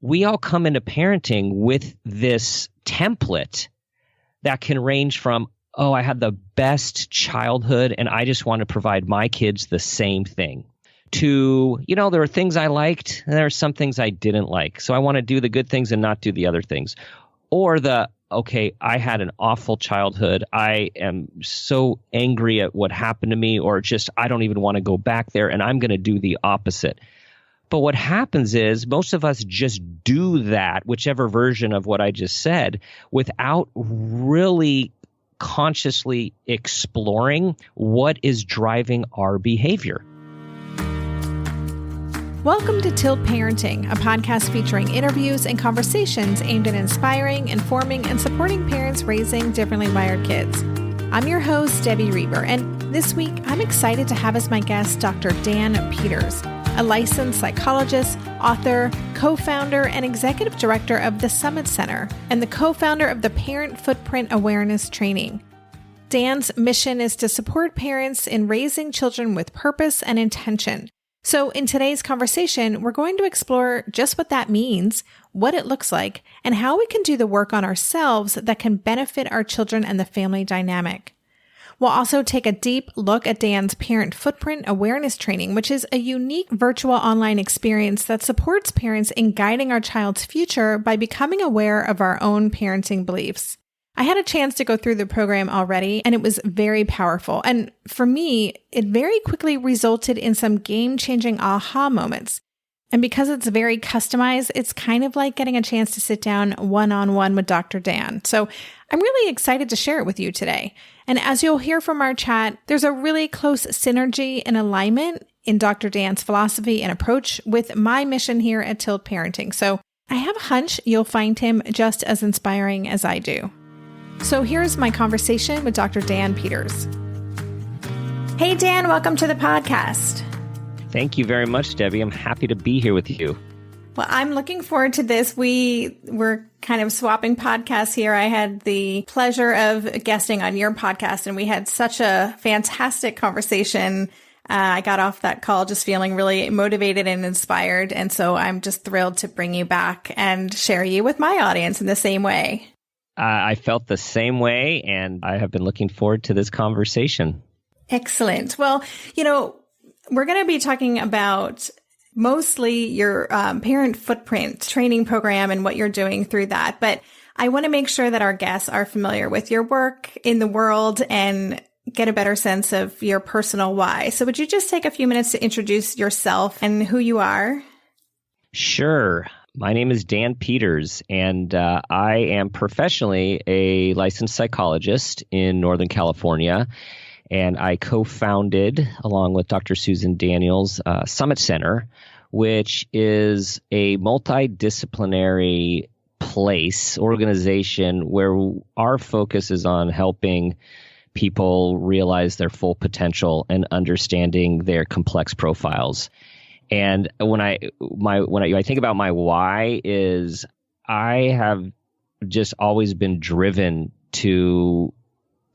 we all come into parenting with this template that can range from, oh, I had the best childhood and I just want to provide my kids the same thing, to, there are things I liked and there are some things I didn't like. So I want to do the good things and not do the other things. Or okay, I had an awful childhood. I am so angry at what happened to me, or just I don't even want to go back there and I'm going to do the opposite. But what happens is most of us just do that, whichever version of what I just said, without really consciously exploring what is driving our behavior. Welcome to Tilt Parenting, a podcast featuring interviews and conversations aimed at inspiring, informing, and supporting parents raising differently wired kids. I'm your host, Debbie Reber, and this week I'm excited to have as my guest Dr. Dan Peters, a licensed psychologist, author, co-founder, and executive director of the Summit Center, and the co-founder of the Parent Footprint Awareness Training. Dan's mission is to support parents in raising children with purpose and intention. So in today's conversation, we're going to explore just what that means, what it looks like, and how we can do the work on ourselves that can benefit our children and the family dynamic. We'll also take a deep look at Dan's Parent Footprint Awareness Training, which is a unique virtual online experience that supports parents in guiding our child's future by becoming aware of our own parenting beliefs. I had a chance to go through the program already, and it was very powerful. And for me, it very quickly resulted in some game-changing aha moments. And because it's very customized, it's kind of like getting a chance to sit down one-on-one with Dr. Dan. So I'm really excited to share it with you today. And as you'll hear from our chat, there's a really close synergy and alignment in Dr. Dan's philosophy and approach with my mission here at Tilt Parenting. So I have a hunch you'll find him just as inspiring as I do. So here's my conversation with Dr. Dan Peters. Hey, Dan, welcome to the podcast. Thank you very much, Debbie. I'm happy to be here with you. Well, I'm looking forward to this. We're kind of swapping podcasts here. I had the pleasure of guesting on your podcast, and we had such a fantastic conversation. I got off that call just feeling really motivated and inspired. And so I'm just thrilled to bring you back and share you with my audience in the same way. I felt the same way, and I have been looking forward to this conversation. Excellent. Well, we're going to be talking about mostly your Parent Footprint training program and what you're doing through that. But I want to make sure that our guests are familiar with your work in the world and get a better sense of your personal why. So would you just take a few minutes to introduce yourself and who you are? Sure. My name is Dan Peters, and I am professionally a licensed psychologist in Northern California. And I co-founded, along with Dr. Susan Daniels, Summit Center, which is a multidisciplinary organization where our focus is on helping people realize their full potential and understanding their complex profiles. And when I think about my why, is I have just always been driven to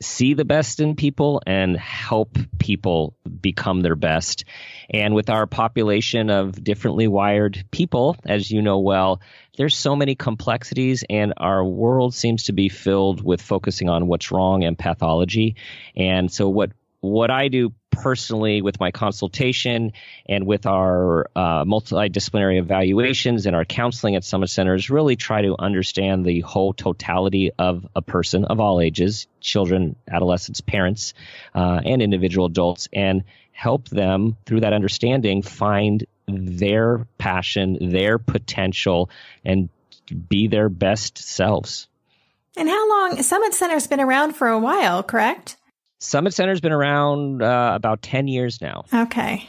see the best in people and help people become their best. And with our population of differently wired people, as you know well, there's so many complexities, and our world seems to be filled with focusing on what's wrong and pathology. And so what I do personally with my consultation and with our multidisciplinary evaluations and our counseling at Summit Center is really try to understand the whole totality of a person of all ages, children, adolescents, parents, and individual adults, and help them through that understanding find their passion, their potential, and be their best selves. And how long? Summit Center's been around for a while, correct? Summit Center's been around about 10 years now. Okay.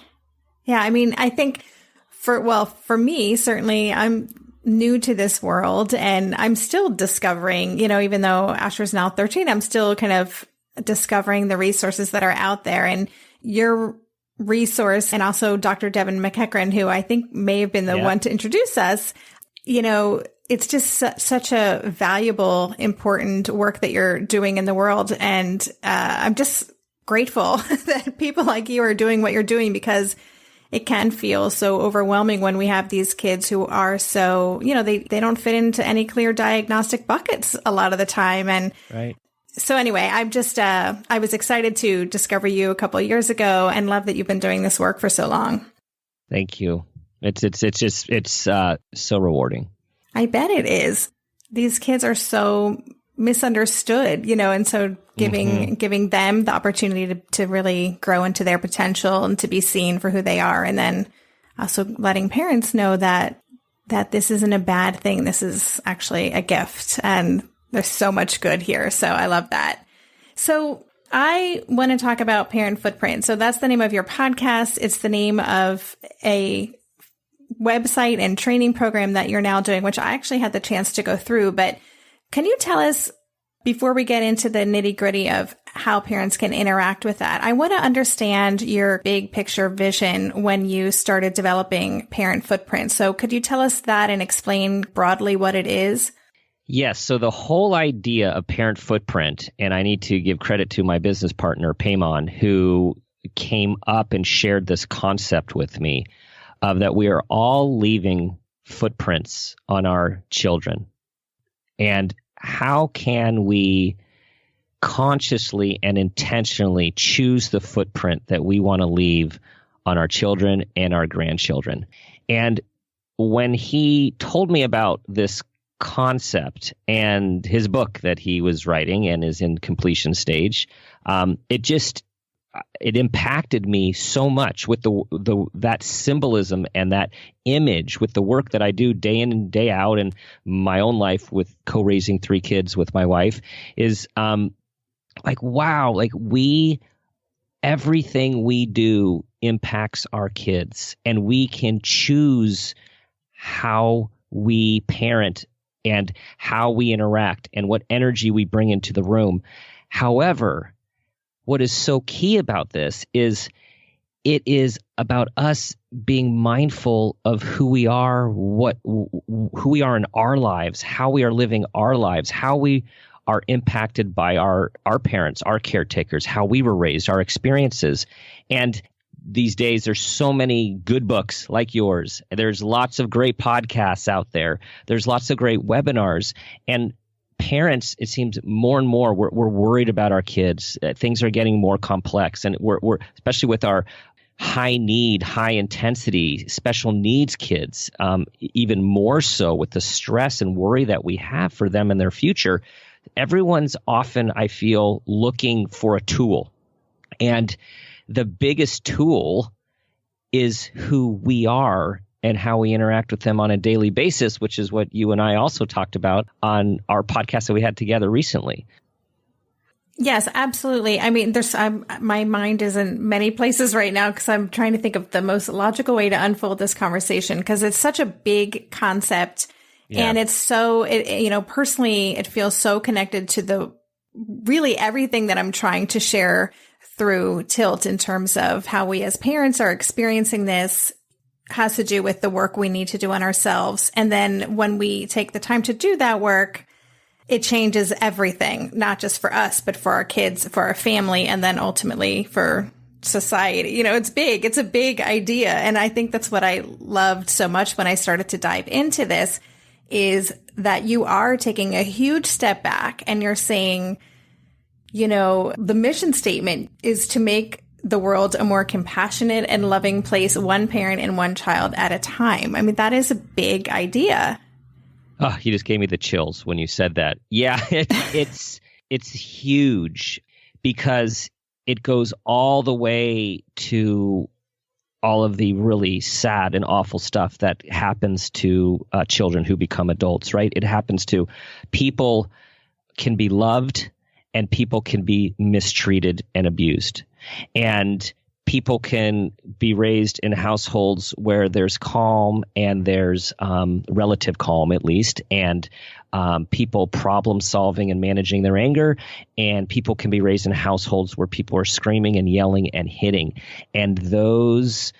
Yeah, I mean, I think for me, certainly, I'm new to this world and I'm still discovering, even though Asher's now 13, I'm still kind of discovering the resources that are out there. And your resource, and also Dr. Devin McEachran, who I think may have been the one to introduce us, it's just such a valuable, important work that you're doing in the world. And I'm just grateful that people like you are doing what you're doing, because it can feel so overwhelming when we have these kids who are so, they don't fit into any clear diagnostic buckets a lot of the time. And right. So anyway, I was excited to discover you a couple of years ago and love that you've been doing this work for so long. Thank you. It's so rewarding. I bet it is. These kids are so misunderstood, and so giving them the opportunity to really grow into their potential and to be seen for who they are. And then also letting parents know that this isn't a bad thing. This is actually a gift, and there's so much good here. So I love that. So I want to talk about Parent Footprint. So that's the name of your podcast. It's the name of a website and training program that you're now doing, which I actually had the chance to go through. But can you tell us, before we get into the nitty gritty of how parents can interact with that, I want to understand your big picture vision when you started developing Parent Footprint. So could you tell us that and explain broadly what it is? Yes. So the whole idea of Parent Footprint, and I need to give credit to my business partner, Paymon, who came up and shared this concept with me of that we are all leaving footprints on our children. And how can we consciously and intentionally choose the footprint that we want to leave on our children and our grandchildren? And when he told me about this concept and his book that he was writing and is in completion stage, it impacted me so much with that symbolism and that image with the work that I do day in and day out in my own life with co-raising 3 kids with my wife is wow, everything we do impacts our kids, and we can choose how we parent and how we interact and what energy we bring into the room. However, what is so key about this is it is about us being mindful of who we are, who we are in our lives, how we are living our lives, how we are impacted by our parents, our caretakers, how we were raised, our experiences. And these days, there's so many good books like yours. There's lots of great podcasts out there. There's lots of great webinars. And parents, it seems more and more, we're worried about our kids. Things are getting more complex. And we're especially with our high need, high intensity, special needs kids, even more so with the stress and worry that we have for them and their future. Everyone's often, I feel, looking for a tool. And the biggest tool is who we are and how we interact with them on a daily basis, which is what you and I also talked about on our podcast that we had together recently. Yes, absolutely. I mean, my mind is in many places right now because I'm trying to think of the most logical way to unfold this conversation, because it's such a big concept. Yeah. And it's so, personally, it feels so connected to really everything that I'm trying to share through Tilt in terms of how we as parents are experiencing this has to do with the work we need to do on ourselves. And then when we take the time to do that work, it changes everything, not just for us, but for our kids, for our family, and then ultimately for society. It's big. It's a big idea. And I think that's what I loved so much when I started to dive into this, is that you are taking a huge step back and you're saying, the mission statement is to make the world a more compassionate and loving place, one parent and one child at a time. I mean, that is a big idea. Oh, you just gave me the chills when you said that. Yeah, it's huge, because it goes all the way to all of the really sad and awful stuff that happens to children who become adults, right? It happens to people can be loved and people can be mistreated and abused. And people can be raised in households where there's calm and there's relative calm, at least, and people problem solving and managing their anger. And people can be raised in households where people are screaming and yelling and hitting. And those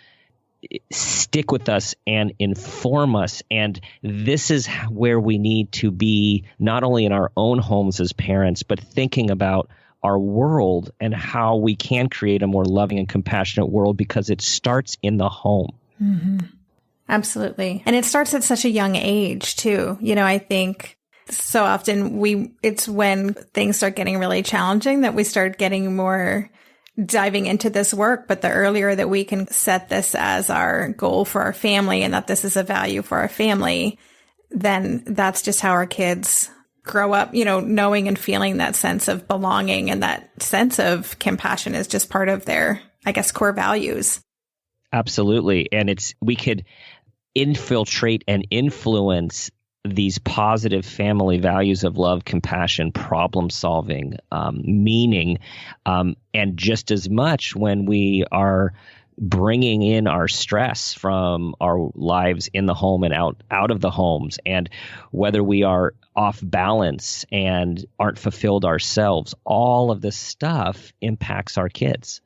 stick with us and inform us. And this is where we need to be, not only in our own homes as parents, but thinking about our world and how we can create a more loving and compassionate world, because it starts in the home. Mm-hmm. Absolutely. And it starts at such a young age too. I think so often it's when things start getting really challenging that we start getting more diving into this work. But the earlier that we can set this as our goal for our family and that this is a value for our family, then that's just how our kids grow up, knowing and feeling that sense of belonging, and that sense of compassion is just part of their, I guess, core values. Absolutely. And we could infiltrate and influence these positive family values of love, compassion, problem solving, meaning, and just as much when we are bringing in our stress from our lives in the home and out of the homes, and whether we are off balance and aren't fulfilled ourselves, all of this stuff impacts our kids.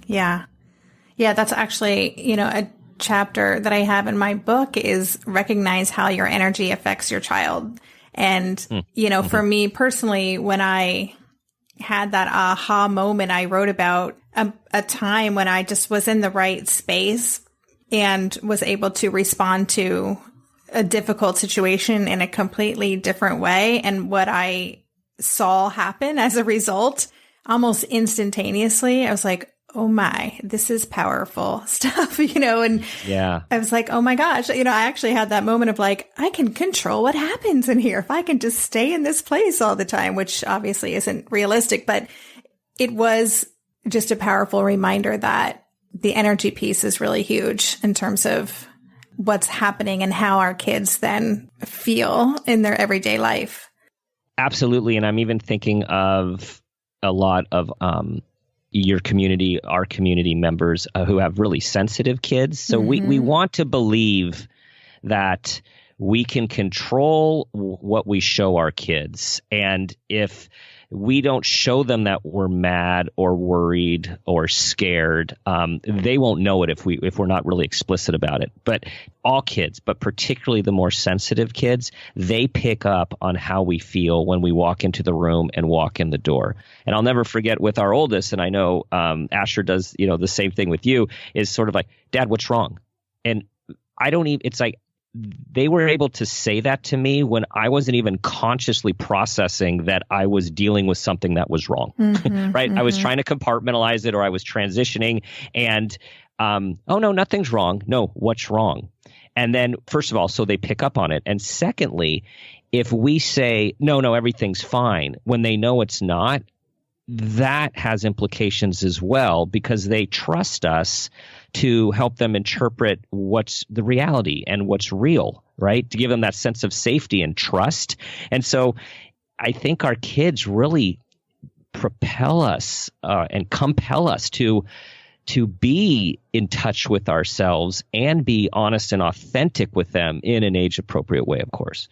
Yeah. Yeah, that's actually, a chapter that I have in my book is recognize how your energy affects your child. And, for me personally, when I had that aha moment, I wrote about a time when I just was in the right space and was able to respond to a difficult situation in a completely different way. And what I saw happen as a result, almost instantaneously, I was like, oh my, this is powerful stuff, and yeah, I was like, oh my gosh, I actually had that moment of like, I can control what happens in here if I can just stay in this place all the time, which obviously isn't realistic, but it was just a powerful reminder that the energy piece is really huge in terms of what's happening and how our kids then feel in their everyday life. Absolutely. And I'm even thinking of a lot of, your community, our community members who have really sensitive kids. So we want to believe that we can control what we show our kids. And if we don't show them that we're mad or worried or scared, they won't know it if we're not really explicit about it. But all kids, but particularly the more sensitive kids, they pick up on how we feel when we walk into the room and walk in the door. And I'll never forget with our oldest, and I know Asher does, the same thing with you, is sort of like, Dad, what's wrong? And it's like, they were able to say that to me when I wasn't even consciously processing that I was dealing with something that was wrong, right? I was trying to compartmentalize it, or I was transitioning, and, oh no, nothing's wrong. No, what's wrong? And then first of all, so they pick up on it. And secondly, if we say, no, everything's fine, when they know it's not, that has implications as well, because they trust us to help them interpret what's the reality and what's real, right? To give them that sense of safety and trust. And so I think our kids really propel us and compel us to be in touch with ourselves and be honest and authentic with them in an age-appropriate way, of course.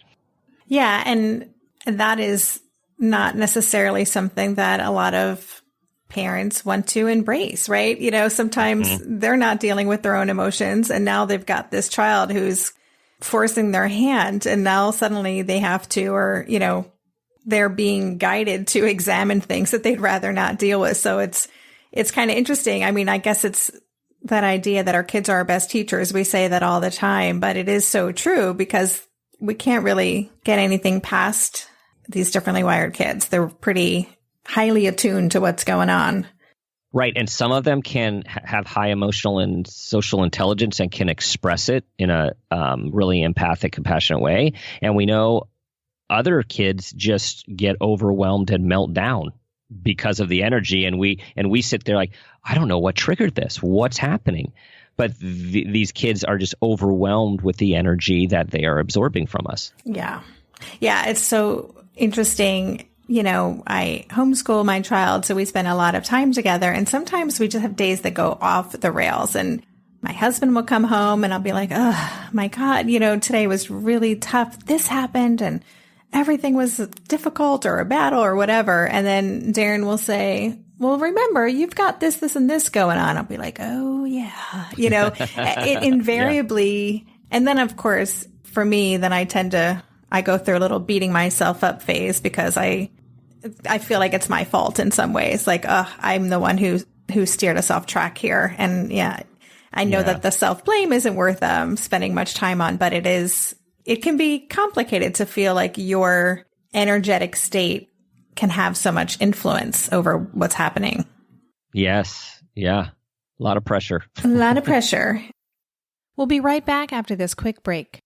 Yeah, and that is not necessarily something that a lot of parents want to embrace, right? Sometimes they're not dealing with their own emotions, and now they've got this child who's forcing their hand, and now suddenly they have to, or, they're being guided to examine things that they'd rather not deal with. So it's kind of interesting. I mean, I guess it's that idea that our kids are our best teachers. We say that all the time, but it is so true, because we can't really get anything past these differently wired kids. They're pretty highly attuned to what's going on. Right. And some of them can have high emotional and social intelligence and can express it in a really empathic, compassionate way. And we know other kids just get overwhelmed and melt down because of the energy. And we sit there like, I don't know what triggered this. What's happening? But these kids are just overwhelmed with the energy that they are absorbing from us. Yeah. Yeah. It's so interesting. I homeschool my child, so we spend a lot of time together. And sometimes we just have days that go off the rails. And my husband will come home and I'll be like, oh my God, today was really tough. This happened and everything was difficult or a battle or whatever. And then Darren will say, well, remember, you've got this, and this going on. I'll be like, oh yeah, it invariably. Yeah. And then of course, for me, then I go through a little beating myself up phase, because I I feel like it's my fault in some ways. Like, I'm the one who steered us off track here. And yeah, I know that the self-blame isn't worth spending much time on, but it can be complicated to feel like your energetic state can have so much influence over what's happening. Yes. Yeah. A lot of pressure. A lot of pressure. We'll be right back after this quick break.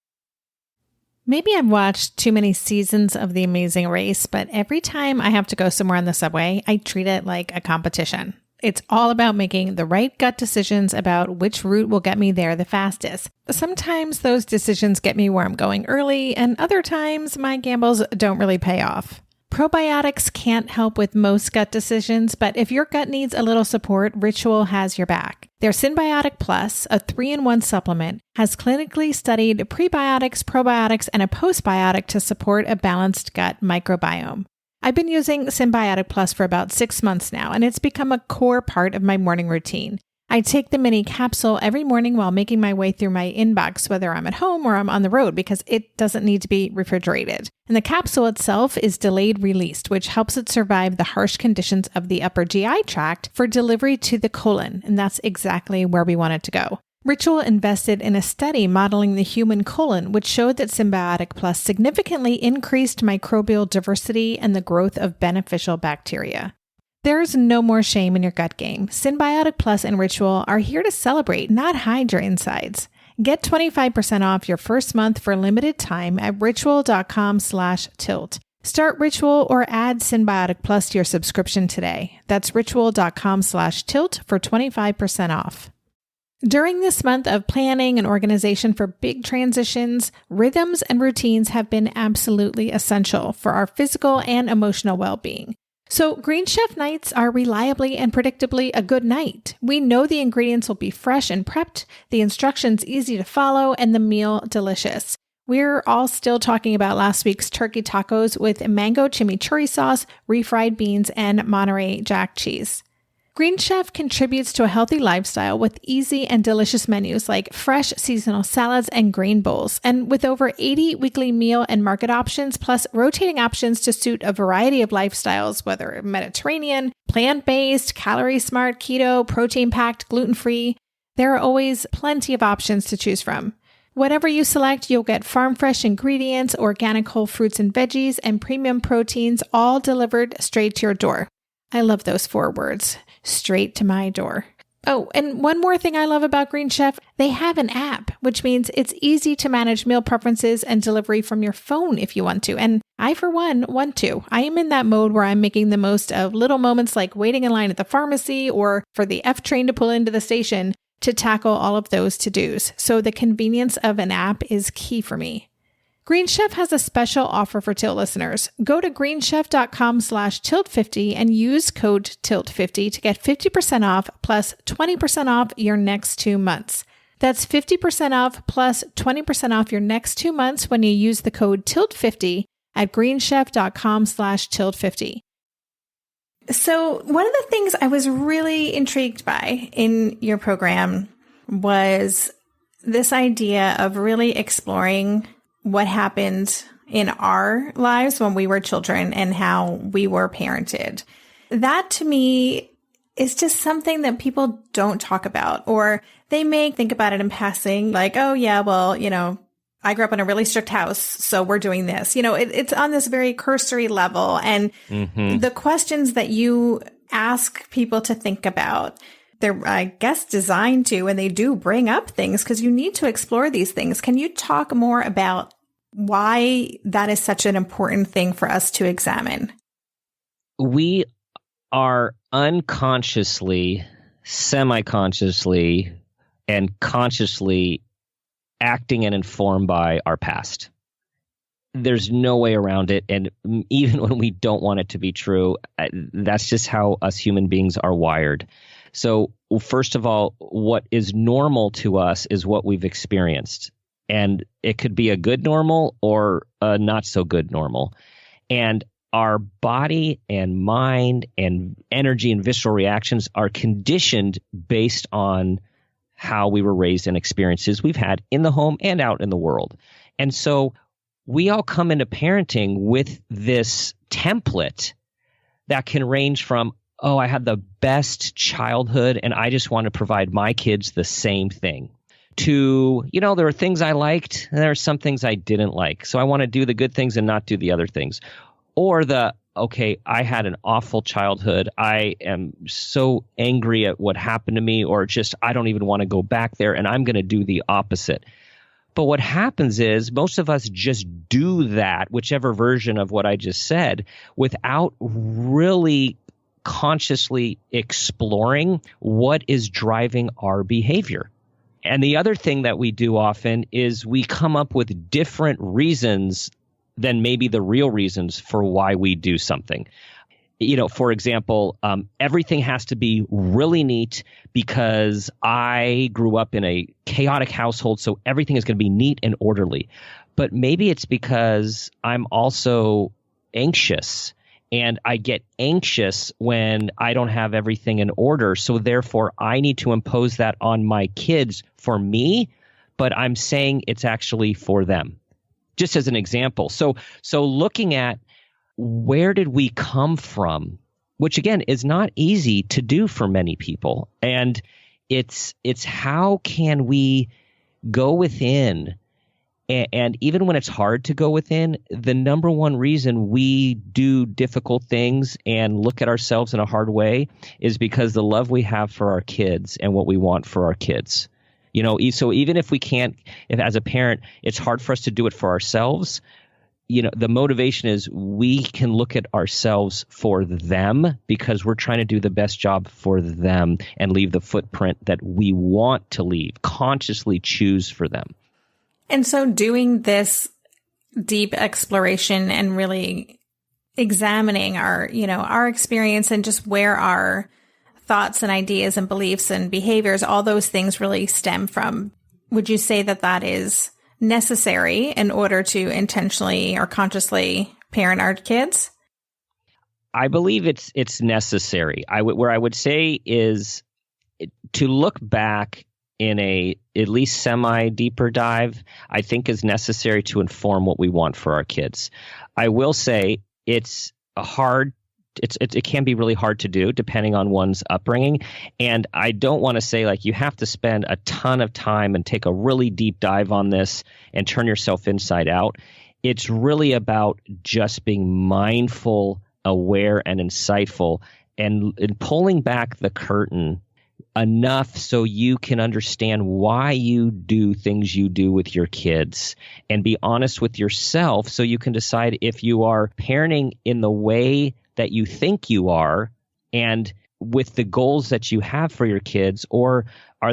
Maybe I've watched too many seasons of The Amazing Race, but every time I have to go somewhere on the subway, I treat it like a competition. It's all about making the right gut decisions about which route will get me there the fastest. Sometimes those decisions get me where I'm going early, and other times my gambles don't really pay off. Probiotics can't help with most gut decisions, but if your gut needs a little support, Ritual has your back. Their Synbiotic Plus, a 3-in-1 supplement, has clinically studied prebiotics, probiotics, and a postbiotic to support a balanced gut microbiome. I've been using Synbiotic Plus for about 6 months now, and it's become a core part of my morning routine. I take the mini capsule every morning while making my way through my inbox, whether I'm at home or I'm on the road, because it doesn't need to be refrigerated. And the capsule itself is delayed released, which helps it survive the harsh conditions of the upper GI tract for delivery to the colon. And that's exactly where we want it to go. Ritual invested in a study modeling the human colon, which showed that Synbiotic Plus significantly increased microbial diversity and the growth of beneficial bacteria. There's no more shame in your gut game. Synbiotic Plus and Ritual are here to celebrate, not hide your insides. Get 25% off your first month for a limited time at ritual.com/tilt. Start Ritual or add Synbiotic Plus to your subscription today. That's ritual.com/tilt for 25% off. During this month of planning and organization for big transitions, rhythms and routines have been absolutely essential for our physical and emotional well-being. So Green Chef nights are reliably and predictably a good night. We know the ingredients will be fresh and prepped, the instructions easy to follow, and the meal delicious. We're all still talking about last week's turkey tacos with mango chimichurri sauce, refried beans, and Monterey Jack cheese. Green Chef contributes to a healthy lifestyle with easy and delicious menus like fresh seasonal salads and grain bowls, and with over 80 weekly meal and market options, plus rotating options to suit a variety of lifestyles, whether Mediterranean, plant-based, calorie-smart, keto, protein-packed, gluten-free. There are always plenty of options to choose from. Whatever you select, you'll get farm-fresh ingredients, organic whole fruits and veggies, and premium proteins, all delivered straight to your door. I love those 4 words. Straight to my door. Oh, and one more thing I love about Green Chef, they have an app, which means it's easy to manage meal preferences and delivery from your phone if you want to. And I, for one, want to. I am in that mode where I'm making the most of little moments like waiting in line at the pharmacy or for the F train to pull into the station to tackle all of those to-dos. So the convenience of an app is key for me. Green Chef has a special offer for Tilt listeners. Go to greenchef.com/tilt50 and use code TILT50 to get 50% off plus 20% off your next 2 months. That's 50% off plus 20% off your next 2 months when you use the code TILT50 at greenchef.com/tilt50. So one of the things I was really intrigued by in your program was this idea of really exploring what happened in our lives when we were children and how we were parented. That to me is just something that people don't talk about, or they may think about it in passing, like, oh yeah, well, I grew up in a really strict house, so we're doing this. It's on this very cursory level. And the questions that you ask people to think about, they're, I guess, designed to, and they do bring up things because you need to explore these things. Can you talk more about why that is such an important thing for us to examine? We are unconsciously, semi-consciously, and consciously acting and informed by our past. There's no way around it. And even when we don't want it to be true, that's just how us human beings are wired. So first of all, what is normal to us is what we've experienced. And it could be a good normal or a not so good normal. And our body and mind and energy and visceral reactions are conditioned based on how we were raised and experiences we've had in the home and out in the world. And so we all come into parenting with this template that can range from, oh, I had the best childhood and I just want to provide my kids the same thing, to, there are things I liked and there are some things I didn't like. So I want to do the good things and not do the other things. Or okay, I had an awful childhood. I am so angry at what happened to me, or just I don't even want to go back there, and I'm going to do the opposite. But what happens is most of us just do that, whichever version of what I just said, without really consciously exploring what is driving our behavior. And the other thing that we do often is we come up with different reasons than maybe the real reasons for why we do something. For example, everything has to be really neat because I grew up in a chaotic household, so everything is going to be neat and orderly. But maybe it's because I'm also anxious, and I get anxious when I don't have everything in order. So therefore, I need to impose that on my kids for me, but I'm saying it's actually for them. Just as an example. So looking at where did we come from, which again is not easy to do for many people. And it's how can we go within, and even when it's hard to go within, the number one reason we do difficult things and look at ourselves in a hard way is because the love we have for our kids and what we want for our kids. So even if we can't, if as a parent, it's hard for us to do it for ourselves, the motivation is we can look at ourselves for them because we're trying to do the best job for them and leave the footprint that we want to leave, consciously choose for them. And so doing this deep exploration and really examining our experience and just where our thoughts and ideas and beliefs and behaviors, all those things really stem from. Would you say that is necessary in order to intentionally or consciously parent our kids? I believe it's necessary. Where I would say is to look back in a at least semi deeper dive, I think is necessary to inform what we want for our kids. I will say it's hard. It can be really hard to do depending on one's upbringing. And I don't want to say you have to spend a ton of time and take a really deep dive on this and turn yourself inside out. It's really about just being mindful, aware, and insightful, and pulling back the curtain enough so you can understand why you do things you do with your kids, and be honest with yourself so you can decide if you are parenting in the way that you think you are and with the goals that you have for your kids, or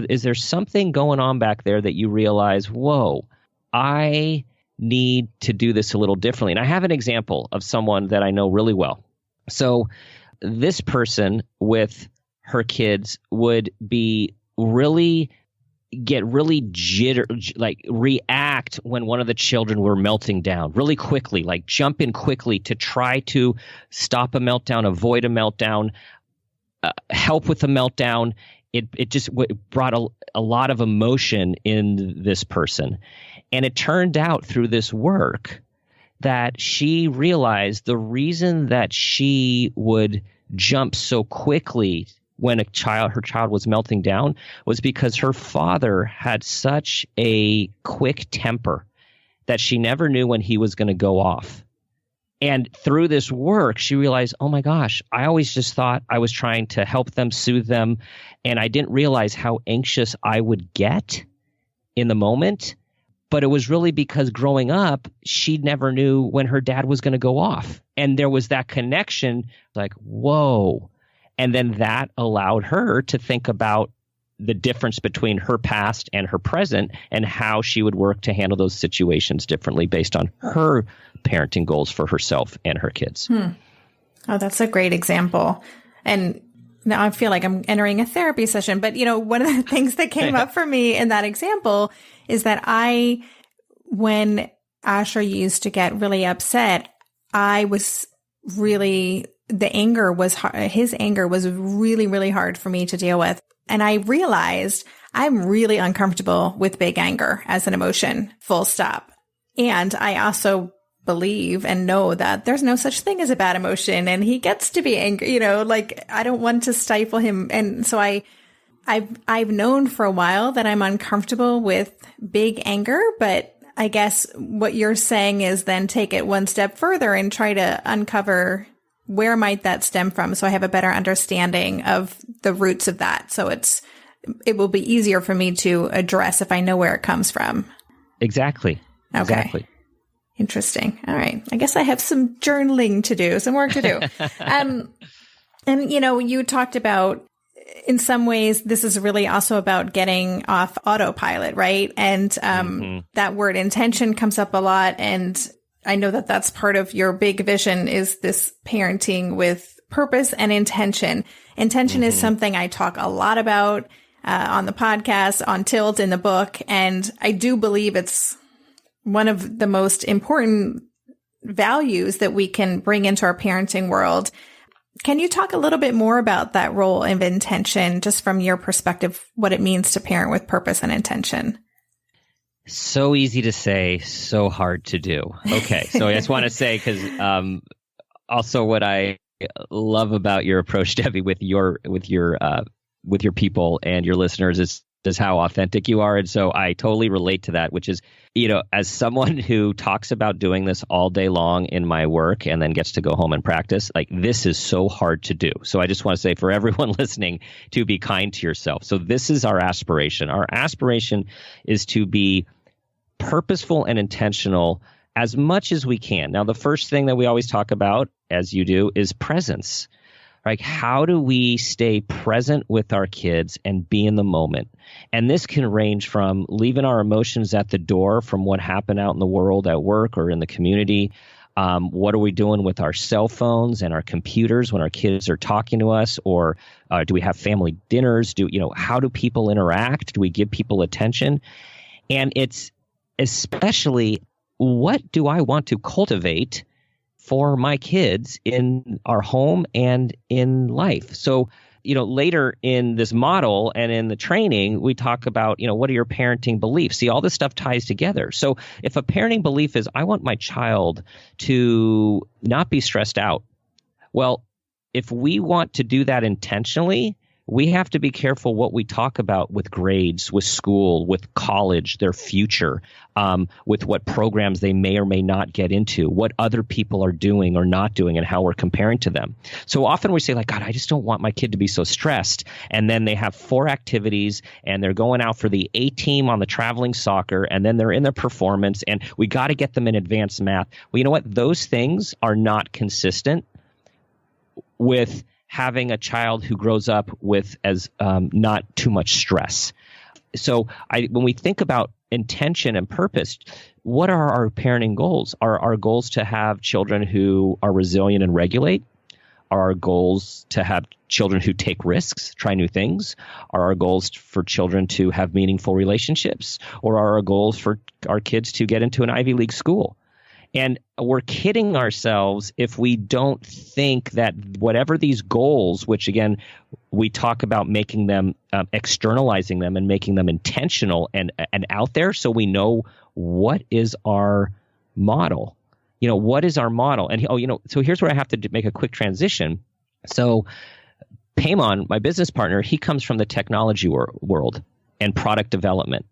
is there something going on back there that you realize, whoa, I need to do this a little differently. And I have an example of someone that I know really well. So this person with her kids would be get really react when one of the children were melting down really quickly, jump in quickly to try to stop a meltdown, avoid a meltdown, help with a meltdown. It just brought a lot of emotion in this person. And it turned out through this work that she realized the reason that she would jump so quickly when her child was melting down was because her father had such a quick temper that she never knew when he was going to go off. And through this work, she realized, oh my gosh, I always just thought I was trying to help them, soothe them, and I didn't realize how anxious I would get in the moment. But it was really because growing up, she never knew when her dad was going to go off. And there was that connection, whoa. And then that allowed her to think about the difference between her past and her present and how she would work to handle those situations differently based on her parenting goals for herself and her kids. Oh, that's a great example. And now I feel like I'm entering a therapy session. But, one of the things that came up for me in that example is that when Asher used to get really upset, his anger was really, really hard for me to deal with. And I realized I'm really uncomfortable with big anger as an emotion, full stop. And I also believe and know that there's no such thing as a bad emotion, and he gets to be angry, you know, like I don't want to stifle him. And so I've known for a while that I'm uncomfortable with big anger, but I guess what you're saying is then take it one step further and try to uncover where might that stem from, so I have a better understanding of the roots of that. So it will be easier for me to address if I know where it comes from. Exactly. Okay. Exactly. Interesting. All right. I guess I have some journaling to do, some work to do. And, you know, you talked about, in some ways, this is really also about getting off autopilot, right? And that word intention comes up a lot. And I know that that's part of your big vision, is this parenting with purpose and intention. Intention is something I talk a lot about on the podcast, on Tilt, in the book. And I do believe it's one of the most important values that we can bring into our parenting world. Can you talk a little bit more about that role of intention, just from your perspective, what it means to parent with purpose and intention? So easy to say, so hard to do. Okay. So I just want to say, because also what I love about your approach, Debbie, with your people and your listeners is how authentic you are. And so I totally relate to that, which is, you know, as someone who talks about doing this all day long in my work and then gets to go home and practice, like, this is so hard to do. So I just want to say, for everyone listening, to be kind to yourself. So this is our aspiration. Our aspiration is to be purposeful and intentional as much as we can. Now, the first thing that we always talk about, as you do, is presence. Like, how do we stay present with our kids and be in the moment? And this can range from leaving our emotions at the door from what happened out in the world, at work, or in the community. What are we doing with our cell phones and our computers when our kids are talking to us? Or do we have family dinners? How do people interact? Do we give people attention? And it's especially, what do I want to cultivate for my kids in our home and in life? So, later in this model and in the training, we talk about, what are your parenting beliefs? See, all this stuff ties together. So if a parenting belief is, I want my child to not be stressed out. Well, if we want to do that intentionally, we have to be careful what we talk about with grades, with school, with college, their future, with what programs they may or may not get into, what other people are doing or not doing, and how we're comparing to them. So often we say, like, God, I just don't want my kid to be so stressed. And then they have 4 activities and they're going out for the A team on the traveling soccer, and then they're in their performance, and we got to get them in advanced math. Well, you know what? Those things are not consistent with having a child who grows up with as not too much stress. So when we think about intention and purpose, what are our parenting goals? Are our goals to have children who are resilient and regulate? Are our goals to have children who take risks, try new things? Are our goals for children to have meaningful relationships? Or are our goals for our kids to get into an Ivy League school? And we're kidding ourselves if we don't think that whatever these goals, which again, we talk about making them, externalizing them and making them intentional and out there, so we know what is our model. What is our model? And so here's where I have to make a quick transition. So Paimon, my business partner, he comes from the technology world and product development.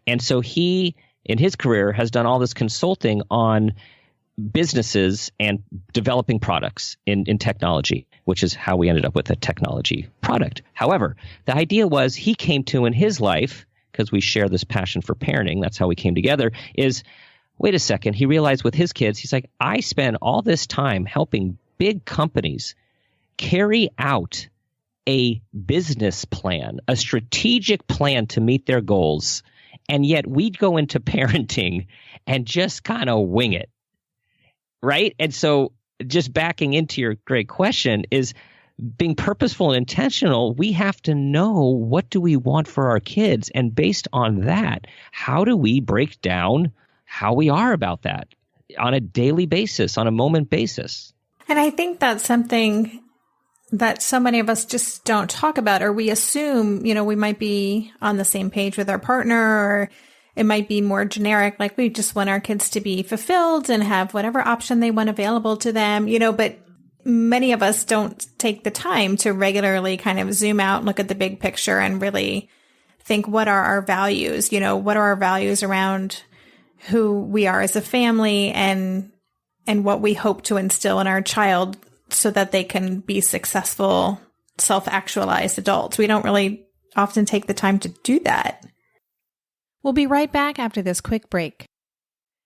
And so he, in his career, has done all this consulting on businesses and developing products in technology, which is how we ended up with a technology product. However, the idea was, he came to in his life, because we share this passion for parenting, that's how we came together, is, wait a second, he realized with his kids, he's like, I spend all this time helping big companies carry out a business plan, a strategic plan to meet their goals. And yet we go into parenting and just kind of wing it, right? And so just backing into your great question is, being purposeful and intentional, we have to know, what do we want for our kids? And based on that, how do we break down how we are about that on a daily basis, on a moment basis? And I think that's something that so many of us just don't talk about, or we assume, we might be on the same page with our partner, it might be more generic, like we just want our kids to be fulfilled and have whatever option they want available to them, but many of us don't take the time to regularly kind of zoom out, look at the big picture and really think, what are our values? What are our values around who we are as a family and what we hope to instill in our child so that they can be successful, self-actualized adults. We don't really often take the time to do that. We'll be right back after this quick break.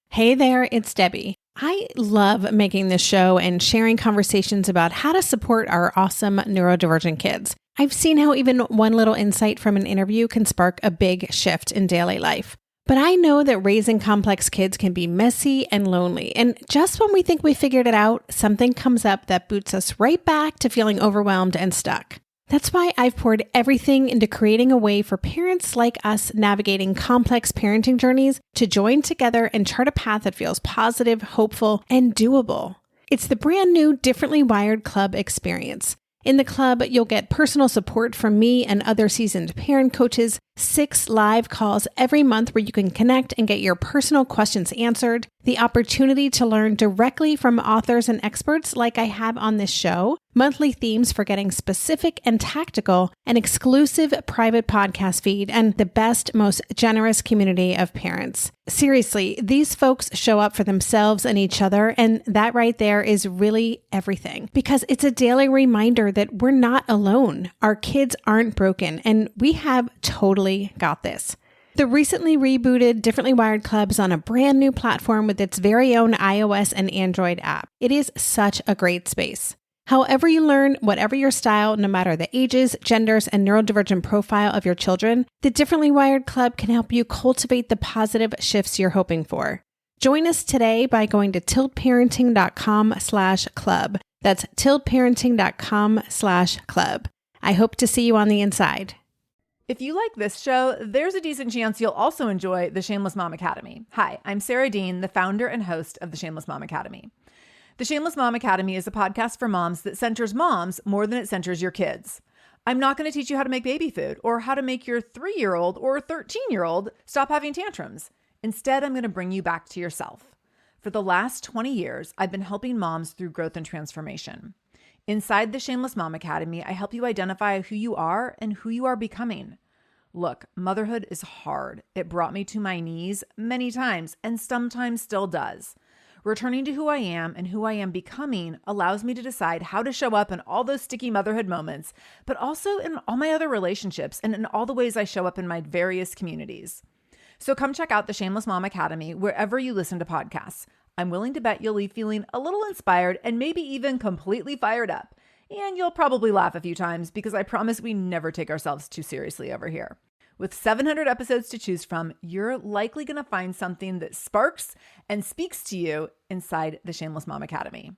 Hey there, it's Debbie. I love making this show and sharing conversations about how to support our awesome neurodivergent kids. I've seen how even one little insight from an interview can spark a big shift in daily life. But I know that raising complex kids can be messy and lonely. And just when we think we figured it out, something comes up that boots us right back to feeling overwhelmed and stuck. That's why I've poured everything into creating a way for parents like us navigating complex parenting journeys to join together and chart a path that feels positive, hopeful, and doable. It's the brand new Differently Wired Club experience. In the club, you'll get personal support from me and other seasoned parent coaches, 6 live calls every month where you can connect and get your personal questions answered, the opportunity to learn directly from authors and experts like I have on this show, monthly themes for getting specific and tactical, an exclusive private podcast feed, and the best, most generous community of parents. Seriously, these folks show up for themselves and each other, and that right there is really everything. Because it's a daily reminder that we're not alone. Our kids aren't broken, and we have totally got this. The recently rebooted Differently Wired Club is on a brand new platform with its very own iOS and Android app. It is such a great space. However you learn, whatever your style, no matter the ages, genders, and neurodivergent profile of your children, the Differently Wired Club can help you cultivate the positive shifts you're hoping for. Join us today by going to tiltparenting.com/club. That's tiltparenting.com/club. I hope to see you on the inside. If you like this show, there's a decent chance you'll also enjoy the Shameless Mom Academy. Hi, I'm Sarah Dean, the founder and host of the Shameless Mom Academy. The Shameless Mom Academy is a podcast for moms that centers moms more than it centers your kids. I'm not going to teach you how to make baby food or how to make your 3-year-old or 13-year-old stop having tantrums. Instead, I'm going to bring you back to yourself. For the last 20 years, I've been helping moms through growth and transformation. Inside the Shameless Mom Academy, I help you identify who you are and who you are becoming. Look, motherhood is hard. It brought me to my knees many times and sometimes still does. Returning to who I am and who I am becoming allows me to decide how to show up in all those sticky motherhood moments, but also in all my other relationships and in all the ways I show up in my various communities. So come check out the Shameless Mom Academy wherever you listen to podcasts. I'm willing to bet you'll leave feeling a little inspired and maybe even completely fired up. And you'll probably laugh a few times because I promise we never take ourselves too seriously over here. With 700 episodes to choose from, you're likely going to find something that sparks and speaks to you inside the Shameless Mom Academy.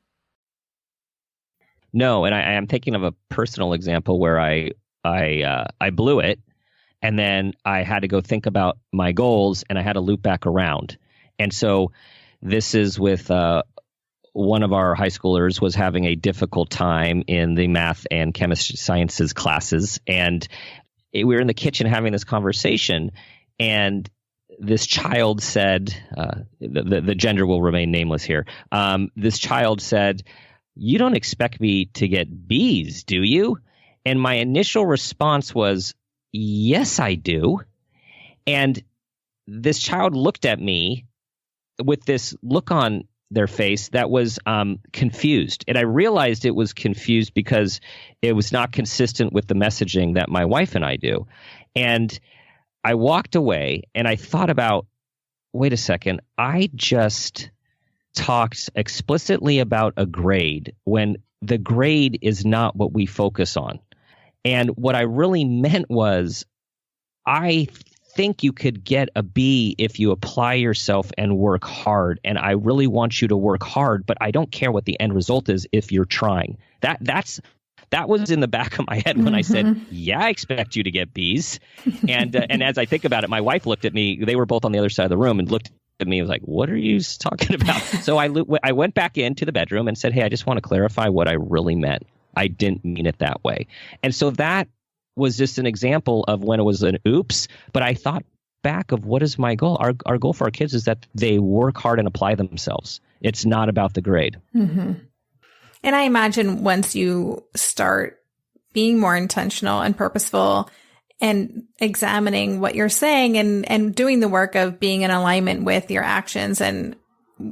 No, and I am thinking of a personal example where I blew it, and then I had to go think about my goals, and I had to loop back around. And so this is with one of our high schoolers was having a difficult time in the math and chemistry sciences classes, and we were in the kitchen having this conversation, and this child said, the gender will remain nameless here. This child said, "You don't expect me to get B's, do you?" And my initial response was, "Yes, I do." And this child looked at me with this look on their face that was confused. And I realized it was confused because it was not consistent with the messaging that my wife and I do. And I walked away and I thought about, wait a second, I just talked explicitly about a grade when the grade is not what we focus on. And what I really meant was, I think you could get a B if you apply yourself and work hard. And I really want you to work hard, but I don't care what the end result is if you're trying. That was in the back of my head when I said, yeah, I expect you to get B's. And as I think about it, my wife looked at me. They were both on the other side of the room and looked at me and was like, what are you talking about? So I went back into the bedroom and said, hey, I just want to clarify what I really meant. I didn't mean it that way. And so that was just an example of when it was an oops, but I thought back of what is my goal? Our goal for our kids is that they work hard and apply themselves. It's not about the grade. Mm-hmm. And I imagine once you start being more intentional and purposeful and examining what you're saying and doing the work of being in alignment with your actions and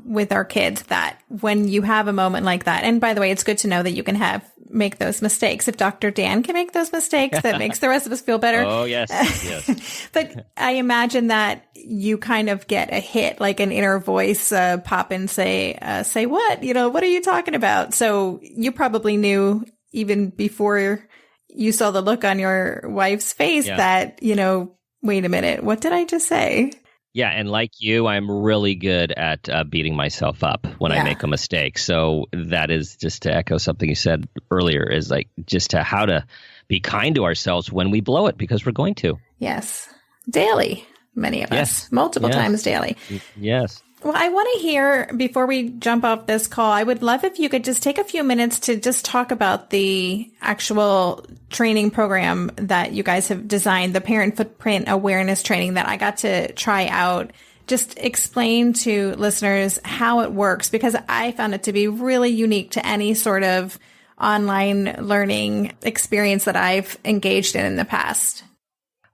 with our kids, that when you have a moment like that, and by the way, it's good to know that you can make those mistakes. If Dr. Dan can make those mistakes, that makes the rest of us feel better. Oh, yes. Yes. But I imagine that you kind of get a hit, like an inner voice pop and say what? What are you talking about? So you probably knew even before you saw the look on your wife's face that, wait a minute, what did I just say? Yeah. And like you, I'm really good at beating myself up when I make a mistake. So that is, just to echo something you said earlier, is like just how to be kind to ourselves when we blow it, because we're going to. Yes. Daily. Many of us. Multiple times daily. Yes. Well, I want to hear, before we jump off this call, I would love if you could just take a few minutes to just talk about the actual training program that you guys have designed, the Parent Footprint Awareness Training that I got to try out. Just explain to listeners how it works, because I found it to be really unique to any sort of online learning experience that I've engaged in the past.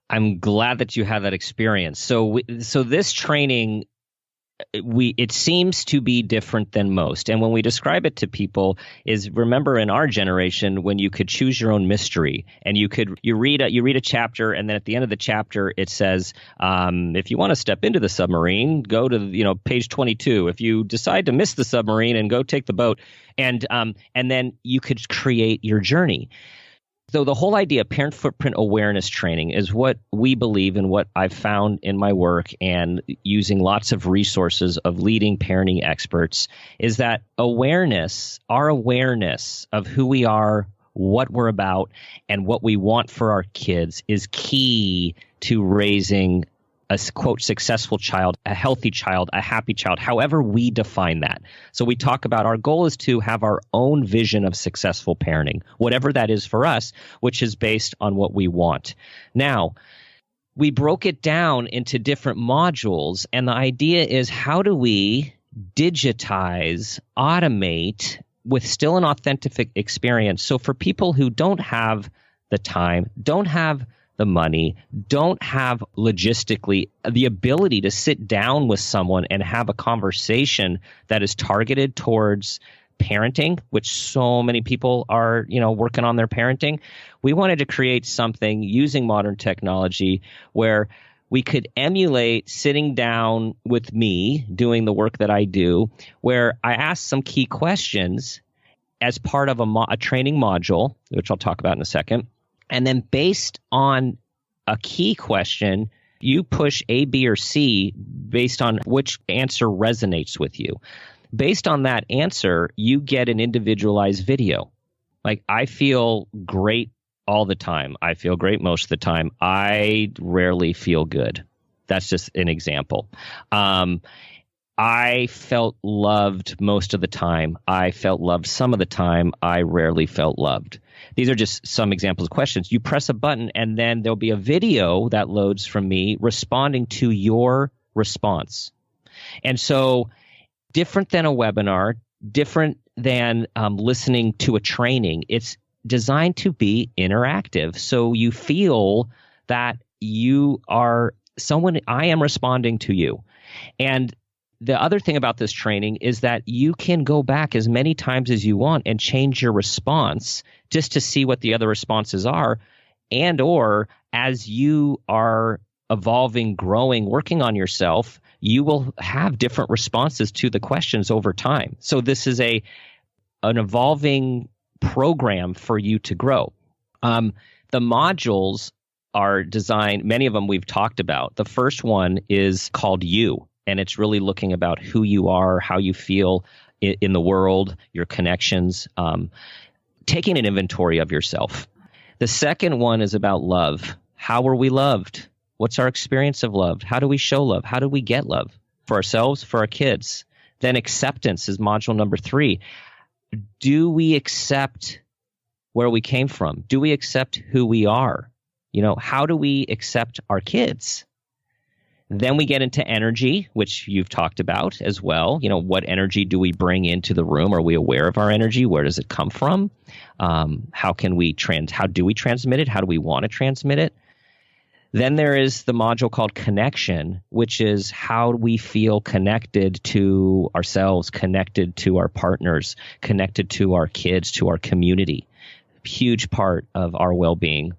I'm glad that you had that experience. So this training, it seems to be different than most. And when we describe it to people, is remember in our generation when you could choose your own mystery, and you read a chapter, and then at the end of the chapter it says, if you want to step into the submarine, go to page 22. If you decide to miss the submarine, and go take the boat, and then you could create your journey. So the whole idea of parent footprint awareness training is what we believe, and what I've found in my work and using lots of resources of leading parenting experts, is that our awareness of who we are, what we're about, and what we want for our kids is key to raising a, quote, successful child, a healthy child, a happy child, however we define that. So we talk about our goal is to have our own vision of successful parenting, whatever that is for us, which is based on what we want. Now, we broke it down into different modules, and the idea is, how do we digitize, automate with still an authentic experience? So for people who don't have the time, don't have the money, don't have logistically the ability to sit down with someone and have a conversation that is targeted towards parenting, which so many people are, working on their parenting, we wanted to create something using modern technology where we could emulate sitting down with me doing the work that I do, where I ask some key questions as part of a training module, which I'll talk about in a second. And then based on a key question, you push A, B, or C based on which answer resonates with you. Based on that answer, you get an individualized video. Like, I feel great all the time. I feel great most of the time. I rarely feel good. That's just an example. I felt loved most of the time. I felt loved some of the time. I rarely felt loved. These are just some examples of questions. You press a button, and then there'll be a video that loads from me responding to your response. And so, different than a webinar, different than listening to a training, it's designed to be interactive. So you feel that you are someone, I am responding to you. And the other thing about this training is that you can go back as many times as you want and change your response just to see what the other responses are, and or as you are evolving, growing, working on yourself, you will have different responses to the questions over time. So this is an evolving program for you to grow. The modules are designed, many of them we've talked about. The first one is called You, and it's really looking about who you are, how you feel in the world, your connections, taking an inventory of yourself. The second one is about love. How are we loved? What's our experience of love? How do we show love? How do we get love for ourselves, for our kids? Then acceptance is module number 3. Do we accept where we came from? Do we accept who we are? How do we accept our kids? Then we get into energy, which you've talked about as well. What energy do we bring into the room? Are we aware of our energy? Where does it come from? How do we transmit it? How do we want to transmit it? Then there is the module called connection, which is how we feel connected to ourselves, connected to our partners, connected to our kids, to our community. Huge part of our well-being.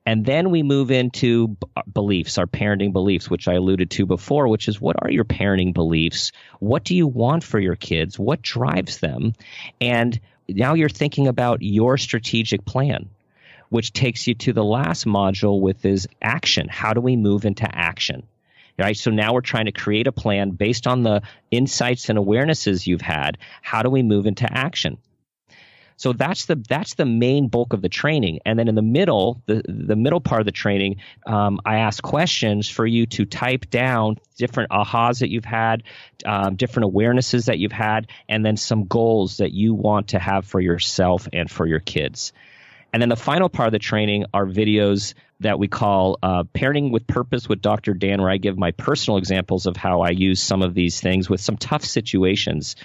And then we move into beliefs, our parenting beliefs, which I alluded to before, which is, what are your parenting beliefs? What do you want for your kids? What drives them? And now you're thinking about your strategic plan, which takes you to the last module, with is action. How do we move into action? Right? So now we're trying to create a plan based on the insights and awarenesses you've had. How do we move into action? So that's the main bulk of the training. And then in the middle, the middle part of the training, I ask questions for you to type down different ahas that you've had, different awarenesses that you've had, and then some goals that you want to have for yourself and for your kids. And then the final part of the training are videos that we call Parenting with Purpose with Dr. Dan, where I give my personal examples of how I use some of these things with some tough situations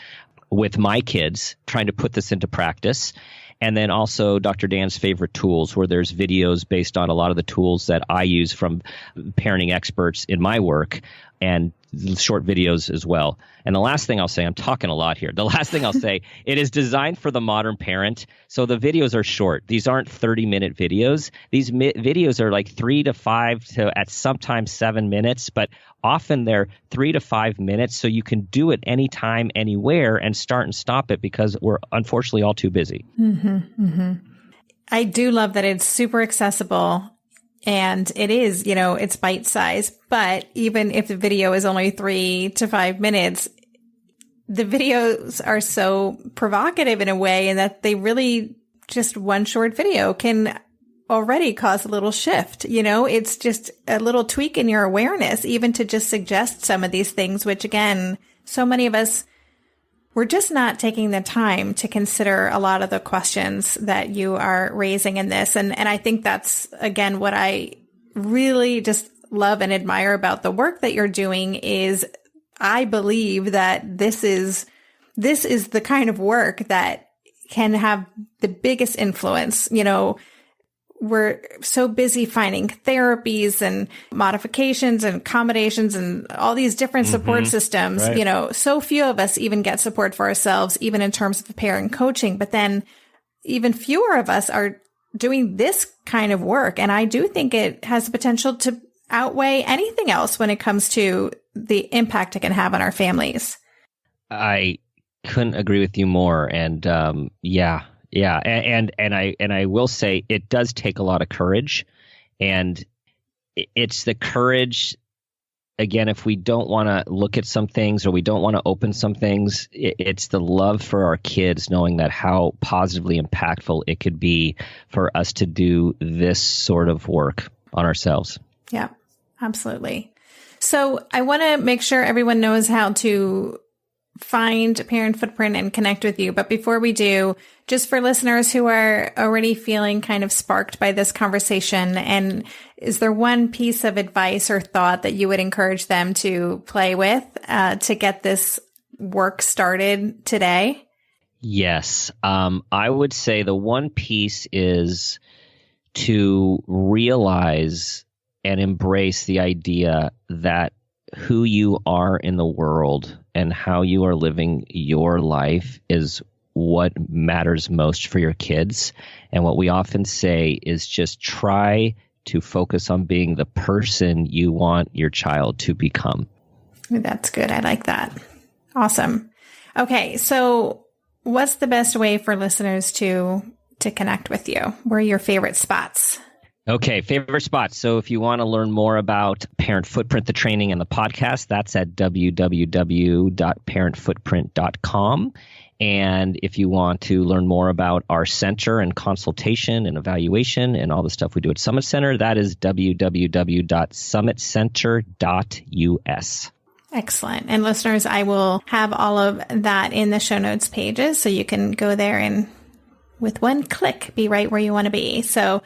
with my kids, trying to put this into practice. And then also Dr. Dan's favorite tools, where there's videos based on a lot of the tools that I use from parenting experts in my work, and short videos as well. And the last thing I'll say, I'm talking a lot here. The last thing I'll say, it is designed for the modern parent. So the videos are short. These aren't 30-minute videos. These videos are like 3 to 5 to at sometimes 7 minutes, but often they're 3 to 5 minutes. So you can do it anytime, anywhere, and start and stop it, because we're unfortunately all too busy. Mm-hmm, mm-hmm. I do love that it's super accessible. And it is, it's bite size, but even if the video is only 3 to 5 minutes, the videos are so provocative in a way, and that they really, just one short video can already cause a little shift. It's just a little tweak in your awareness, even to just suggest some of these things, which again, so many of us, we're just not taking the time to consider a lot of the questions that you are raising in this. And I think that's, again, what I really just love and admire about the work that you're doing is, I believe that this is the kind of work that can have the biggest influence. We're so busy finding therapies and modifications and accommodations and all these different support systems. Right. So few of us even get support for ourselves, even in terms of parent coaching. But then even fewer of us are doing this kind of work. And I do think it has the potential to outweigh anything else when it comes to the impact it can have on our families. I couldn't agree with you more. And yeah. And I will say, it does take a lot of courage, and it's the courage, again, if we don't want to look at some things, or we don't want to open some things, it's the love for our kids, knowing that how positively impactful it could be for us to do this sort of work on ourselves. Yeah, absolutely. So I want to make sure everyone knows how to find Parent Footprint and connect with you. But before we do, just for listeners who are already feeling kind of sparked by this conversation, and is there one piece of advice or thought that you would encourage them to play with to get this work started today? Yes. I would say the one piece is to realize and embrace the idea that who you are in the world and how you are living your life is what matters most for your kids. And what we often say is just try to focus on being the person you want your child to become. That's good. I like that. Awesome. Okay. So what's the best way for listeners to connect with you? Where are your favorite spots? Okay, favorite spots. So if you want to learn more about Parent Footprint, the training and the podcast, that's at www.parentfootprint.com. And if you want to learn more about our center and consultation and evaluation and all the stuff we do at Summit Center, that is www.summitcenter.us. Excellent. And listeners, I will have all of that in the show notes pages, so you can go there and with one click be right where you want to be. So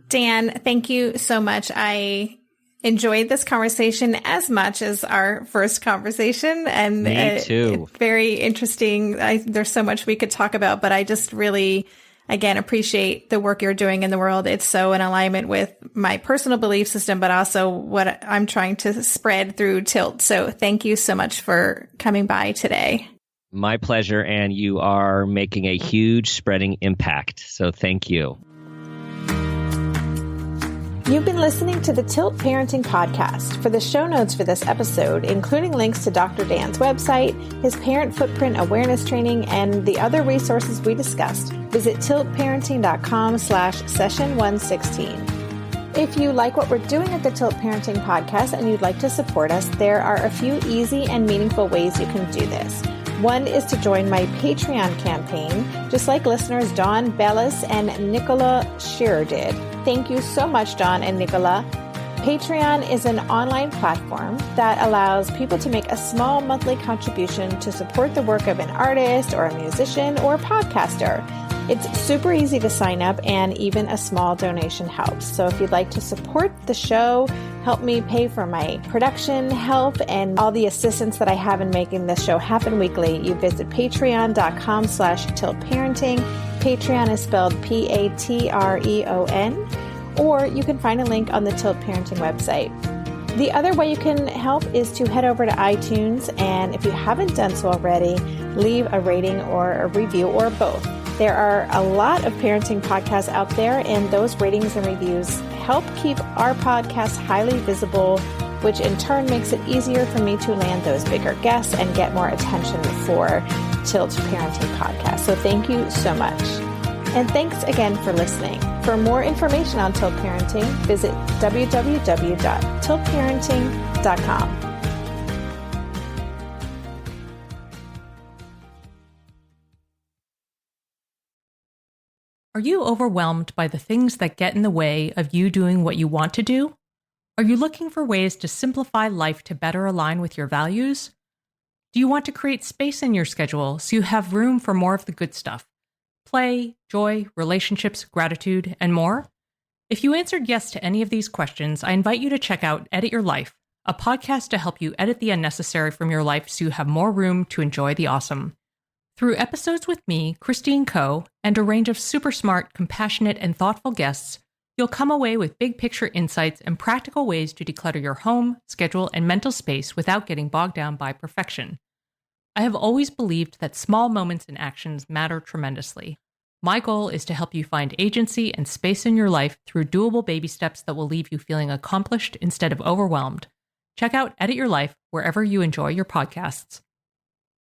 Dan, thank you so much. I enjoyed this conversation as much as our first conversation. And me too. Very interesting. There's so much we could talk about, but I just really, again, appreciate the work you're doing in the world. It's so in alignment with my personal belief system, but also what I'm trying to spread through Tilt. So thank you so much for coming by today. My pleasure. And you are making a huge spreading impact. So thank you. You've been listening to the Tilt Parenting Podcast. For the show notes for this episode, including links to Dr. Dan's website, his parent footprint awareness training, and the other resources we discussed, visit tiltparenting.com/session116. If you like what we're doing at the Tilt Parenting Podcast and you'd like to support us, there are a few easy and meaningful ways you can do this. One is to join my Patreon campaign, just like listeners Dawn Bellis and Nicola Shearer did. Thank you so much, Dawn and Nicola. Patreon is an online platform that allows people to make a small monthly contribution to support the work of an artist or a musician or podcaster. It's super easy to sign up, and even a small donation helps. So if you'd like to support the show, help me pay for my production help and all the assistance that I have in making this show happen weekly, you visit patreon.com/tiltparenting. Patreon is spelled Patreon, or you can find a link on the Tilt Parenting website. The other way you can help is to head over to iTunes, and if you haven't done so already, leave a rating or a review or both. There are a lot of parenting podcasts out there, and those ratings and reviews help keep our podcast highly visible, which in turn makes it easier for me to land those bigger guests and get more attention for Tilt Parenting Podcast. So thank you so much. And thanks again for listening. For more information on Tilt Parenting, visit www.tiltparenting.com. Are you overwhelmed by the things that get in the way of you doing what you want to do? Are you looking for ways to simplify life to better align with your values? Do you want to create space in your schedule so you have room for more of the good stuff? Play, joy, relationships, gratitude, and more? If you answered yes to any of these questions, I invite you to check out Edit Your Life, a podcast to help you edit the unnecessary from your life so you have more room to enjoy the awesome. Through episodes with me, Christine Coe, and a range of super smart, compassionate, and thoughtful guests, you'll come away with big picture insights and practical ways to declutter your home, schedule, and mental space without getting bogged down by perfection. I have always believed that small moments and actions matter tremendously. My goal is to help you find agency and space in your life through doable baby steps that will leave you feeling accomplished instead of overwhelmed. Check out Edit Your Life wherever you enjoy your podcasts.